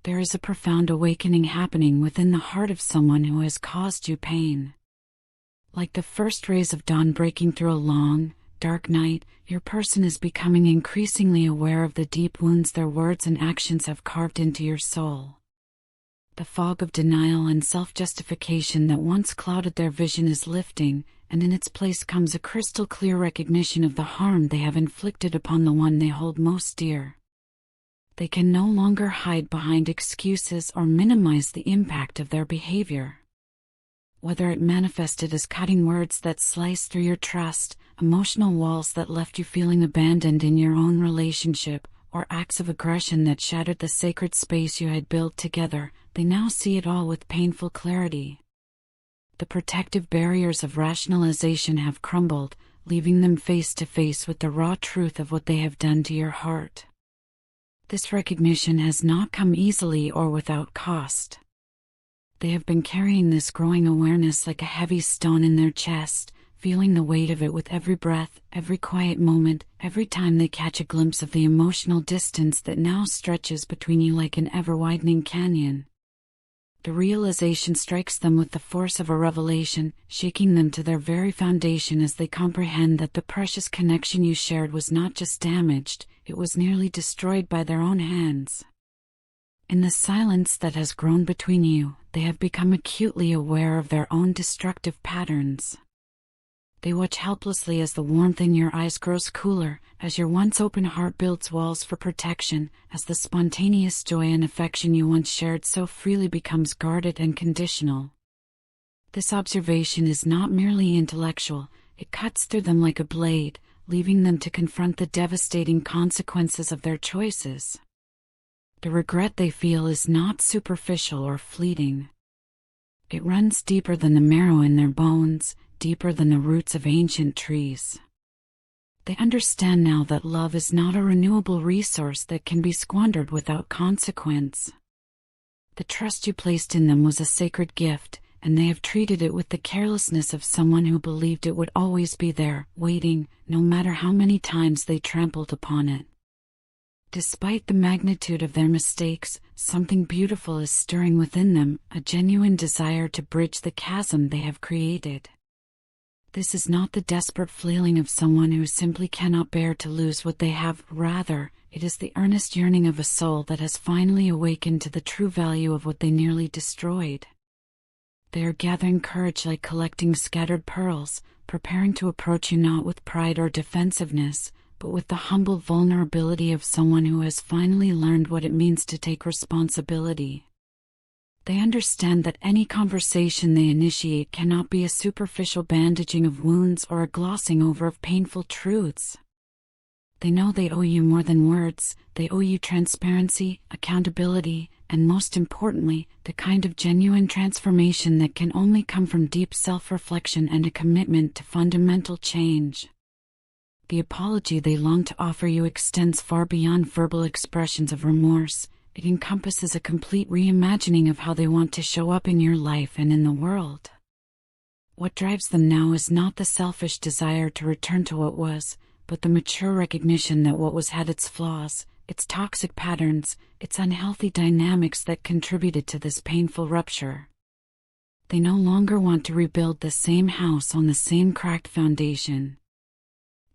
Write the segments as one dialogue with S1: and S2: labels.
S1: There is a profound awakening happening within the heart of someone who has caused you pain. Like the first rays of dawn breaking through a long, dark night, your person is becoming increasingly aware of the deep wounds their words and actions have carved into your soul. The fog of denial and self-justification that once clouded their vision is lifting, and in its place comes a crystal-clear recognition of the harm they have inflicted upon the one they hold most dear. They can no longer hide behind excuses or minimize the impact of their behavior. Whether it manifested as cutting words that sliced through your trust, emotional walls that left you feeling abandoned in your own relationship, or acts of aggression that shattered the sacred space you had built together, they now see it all with painful clarity. The protective barriers of rationalization have crumbled, leaving them face to face with the raw truth of what they have done to your heart. This recognition has not come easily or without cost. They have been carrying this growing awareness like a heavy stone in their chest, feeling the weight of it with every breath, every quiet moment, every time they catch a glimpse of the emotional distance that now stretches between you like an ever-widening canyon. The realization strikes them with the force of a revelation, shaking them to their very foundation as they comprehend that the precious connection you shared was not just damaged, it was nearly destroyed by their own hands. In the silence that has grown between you, they have become acutely aware of their own destructive patterns. They watch helplessly as the warmth in your eyes grows cooler, as your once open heart builds walls for protection, as the spontaneous joy and affection you once shared so freely becomes guarded and conditional. This observation is not merely intellectual, it cuts through them like a blade, leaving them to confront the devastating consequences of their choices. The regret they feel is not superficial or fleeting. It runs deeper than the marrow in their bones, deeper than the roots of ancient trees. They understand now that love is not a renewable resource that can be squandered without consequence. The trust you placed in them was a sacred gift, and they have treated it with the carelessness of someone who believed it would always be there, waiting, no matter how many times they trampled upon it. Despite the magnitude of their mistakes, something beautiful is stirring within them, a genuine desire to bridge the chasm they have created. This is not the desperate flailing of someone who simply cannot bear to lose what they have, rather, it is the earnest yearning of a soul that has finally awakened to the true value of what they nearly destroyed. They are gathering courage like collecting scattered pearls, preparing to approach you not with pride or defensiveness, but with the humble vulnerability of someone who has finally learned what it means to take responsibility. They understand that any conversation they initiate cannot be a superficial bandaging of wounds or a glossing over of painful truths. They know they owe you more than words, they owe you transparency, accountability, and most importantly, the kind of genuine transformation that can only come from deep self-reflection and a commitment to fundamental change. The apology they long to offer you extends far beyond verbal expressions of remorse. It encompasses a complete reimagining of how they want to show up in your life and in the world. What drives them now is not the selfish desire to return to what was, but the mature recognition that what was had its flaws, its toxic patterns, its unhealthy dynamics that contributed to this painful rupture. They no longer want to rebuild the same house on the same cracked foundation.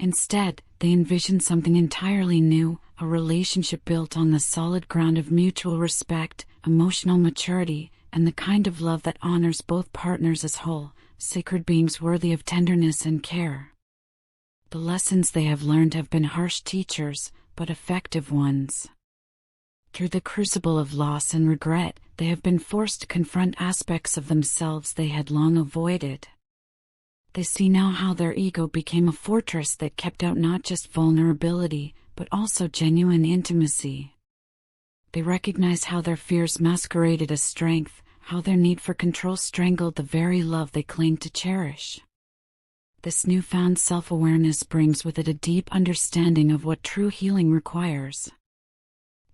S1: Instead, they envision something entirely new, a relationship built on the solid ground of mutual respect, emotional maturity, and the kind of love that honors both partners as whole, sacred beings worthy of tenderness and care. The lessons they have learned have been harsh teachers, but effective ones. Through the crucible of loss and regret, they have been forced to confront aspects of themselves they had long avoided. They see now how their ego became a fortress that kept out not just vulnerability, but also genuine intimacy. They recognize how their fears masqueraded as strength, how their need for control strangled the very love they claimed to cherish. This newfound self-awareness brings with it a deep understanding of what true healing requires.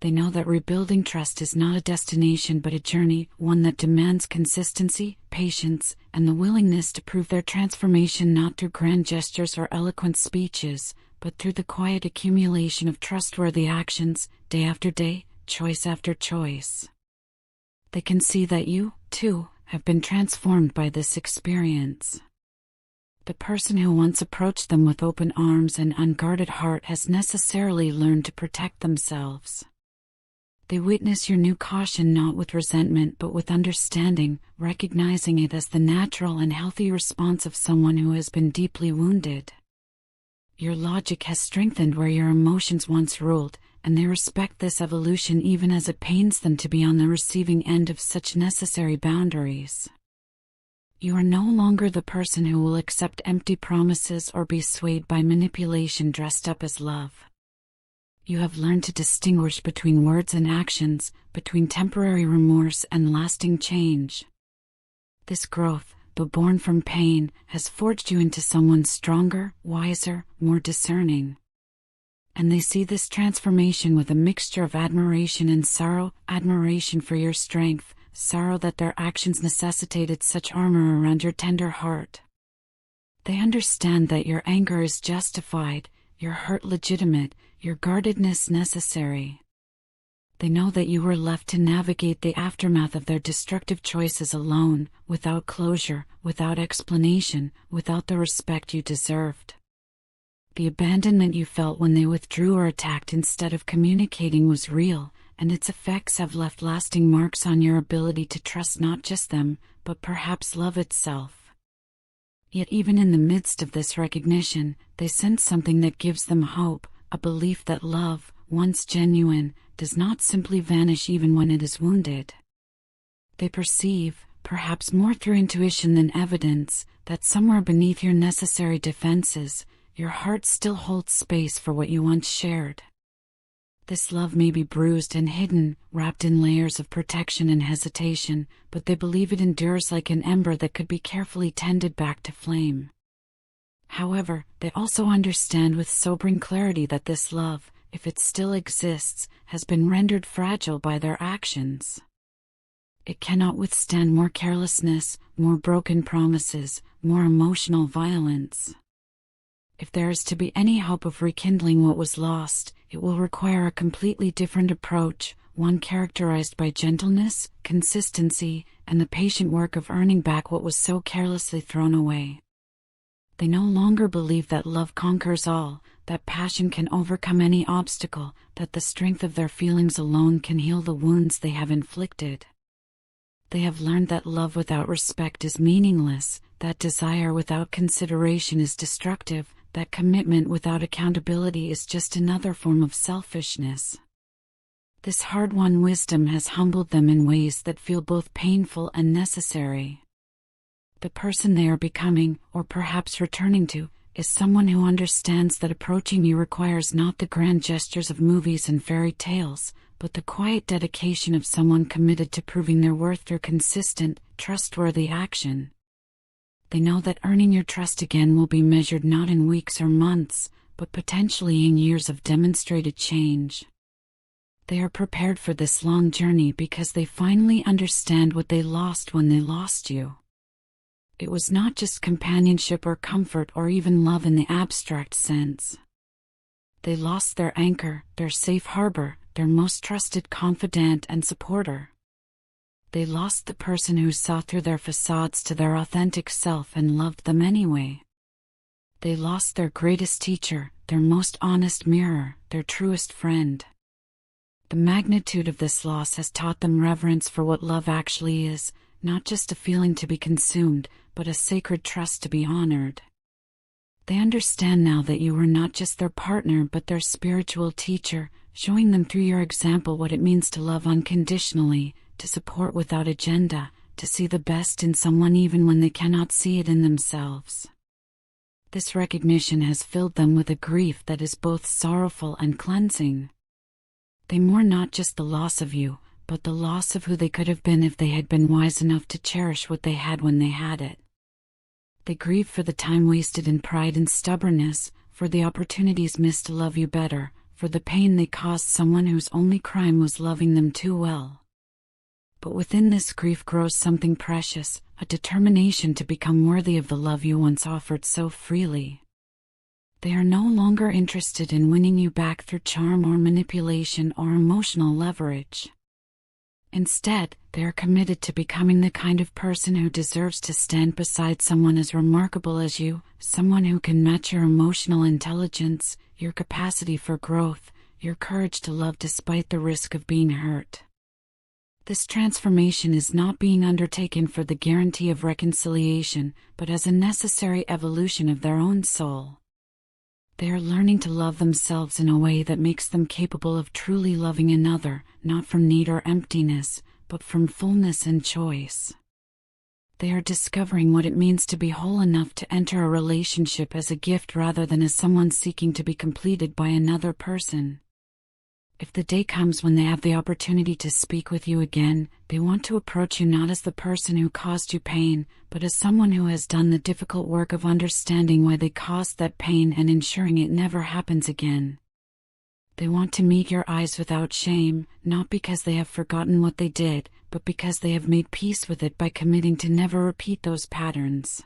S1: They know that rebuilding trust is not a destination but a journey, one that demands consistency, patience, and the willingness to prove their transformation not through grand gestures or eloquent speeches, but through the quiet accumulation of trustworthy actions, day after day, choice after choice. They can see that you, too, have been transformed by this experience. The person who once approached them with open arms and unguarded heart has necessarily learned to protect themselves. They witness your new caution not with resentment but with understanding, recognizing it as the natural and healthy response of someone who has been deeply wounded. Your logic has strengthened where your emotions once ruled, and they respect this evolution even as it pains them to be on the receiving end of such necessary boundaries. You are no longer the person who will accept empty promises or be swayed by manipulation dressed up as love. You have learned to distinguish between words and actions, between temporary remorse and lasting change. This growth, though born from pain, has forged you into someone stronger, wiser, more discerning. And they see this transformation with a mixture of admiration and sorrow, admiration for your strength, sorrow that their actions necessitated such armor around your tender heart. They understand that your anger is justified, your hurt legitimate, your guardedness necessary. They know that you were left to navigate the aftermath of their destructive choices alone, without closure, without explanation, without the respect you deserved. The abandonment you felt when they withdrew or attacked instead of communicating was real, and its effects have left lasting marks on your ability to trust not just them, but perhaps love itself. Yet even in the midst of this recognition, they sense something that gives them hope, a belief that love, once genuine, does not simply vanish even when it is wounded. They perceive, perhaps more through intuition than evidence, that somewhere beneath your necessary defenses, your heart still holds space for what you once shared. This love may be bruised and hidden, wrapped in layers of protection and hesitation, but they believe it endures like an ember that could be carefully tended back to flame. However, they also understand with sobering clarity that this love, if it still exists, has been rendered fragile by their actions. It cannot withstand more carelessness, more broken promises, more emotional violence. If there is to be any hope of rekindling what was lost, it will require a completely different approach, one characterized by gentleness, consistency, and the patient work of earning back what was so carelessly thrown away. They no longer believe that love conquers all, that passion can overcome any obstacle, that the strength of their feelings alone can heal the wounds they have inflicted. They have learned that love without respect is meaningless, that desire without consideration is destructive, that commitment without accountability is just another form of selfishness. This hard-won wisdom has humbled them in ways that feel both painful and necessary. The person they are becoming, or perhaps returning to, is someone who understands that approaching you requires not the grand gestures of movies and fairy tales, but the quiet dedication of someone committed to proving their worth through consistent, trustworthy action. They know that earning your trust again will be measured not in weeks or months, but potentially in years of demonstrated change. They are prepared for this long journey because they finally understand what they lost when they lost you. It was not just companionship or comfort or even love in the abstract sense. They lost their anchor, their safe harbor, their most trusted confidant and supporter. They lost the person who saw through their facades to their authentic self and loved them anyway. They lost their greatest teacher, their most honest mirror, their truest friend. The magnitude of this loss has taught them reverence for what love actually is, not just a feeling to be consumed, but a sacred trust to be honored. They understand now that you were not just their partner but their spiritual teacher, showing them through your example what it means to love unconditionally, to support without agenda, to see the best in someone even when they cannot see it in themselves. This recognition has filled them with a grief that is both sorrowful and cleansing. They mourn not just the loss of you, but the loss of who they could have been if they had been wise enough to cherish what they had when they had it. They grieve for the time wasted in pride and stubbornness, for the opportunities missed to love you better, for the pain they caused someone whose only crime was loving them too well. But within this grief grows something precious, a determination to become worthy of the love you once offered so freely. They are no longer interested in winning you back through charm or manipulation or emotional leverage. Instead, they are committed to becoming the kind of person who deserves to stand beside someone as remarkable as you, someone who can match your emotional intelligence, your capacity for growth, your courage to love despite the risk of being hurt. This transformation is not being undertaken for the guarantee of reconciliation, but as a necessary evolution of their own soul. They are learning to love themselves in a way that makes them capable of truly loving another, not from need or emptiness, but from fullness and choice. They are discovering what it means to be whole enough to enter a relationship as a gift rather than as someone seeking to be completed by another person. If the day comes when they have the opportunity to speak with you again, they want to approach you not as the person who caused you pain, but as someone who has done the difficult work of understanding why they caused that pain and ensuring it never happens again. They want to meet your eyes without shame, not because they have forgotten what they did, but because they have made peace with it by committing to never repeat those patterns.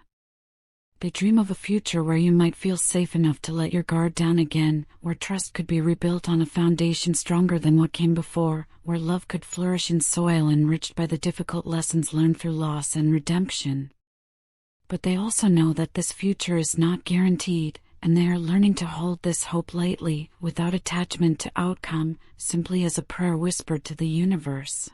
S1: They dream of a future where you might feel safe enough to let your guard down again, where trust could be rebuilt on a foundation stronger than what came before, where love could flourish in soil enriched by the difficult lessons learned through loss and redemption. But they also know that this future is not guaranteed, and they are learning to hold this hope lightly, without attachment to outcome, simply as a prayer whispered to the universe.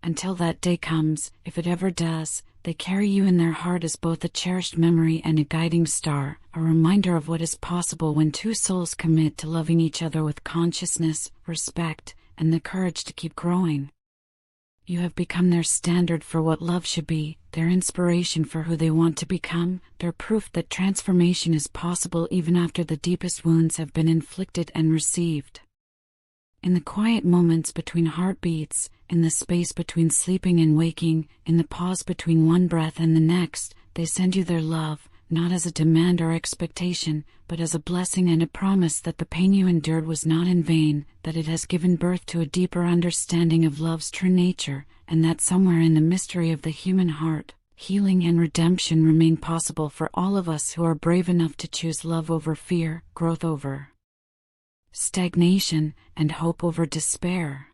S1: Until that day comes, if it ever does, they carry you in their heart as both a cherished memory and a guiding star, a reminder of what is possible when two souls commit to loving each other with consciousness, respect, and the courage to keep growing. You have become their standard for what love should be, their inspiration for who they want to become, their proof that transformation is possible even after the deepest wounds have been inflicted and received. In the quiet moments between heartbeats, in the space between sleeping and waking, in the pause between one breath and the next, they send you their love, not as a demand or expectation, but as a blessing and a promise that the pain you endured was not in vain, that it has given birth to a deeper understanding of love's true nature, and that somewhere in the mystery of the human heart, healing and redemption remain possible for all of us who are brave enough to choose love over fear, growth over stagnation, and hope over despair.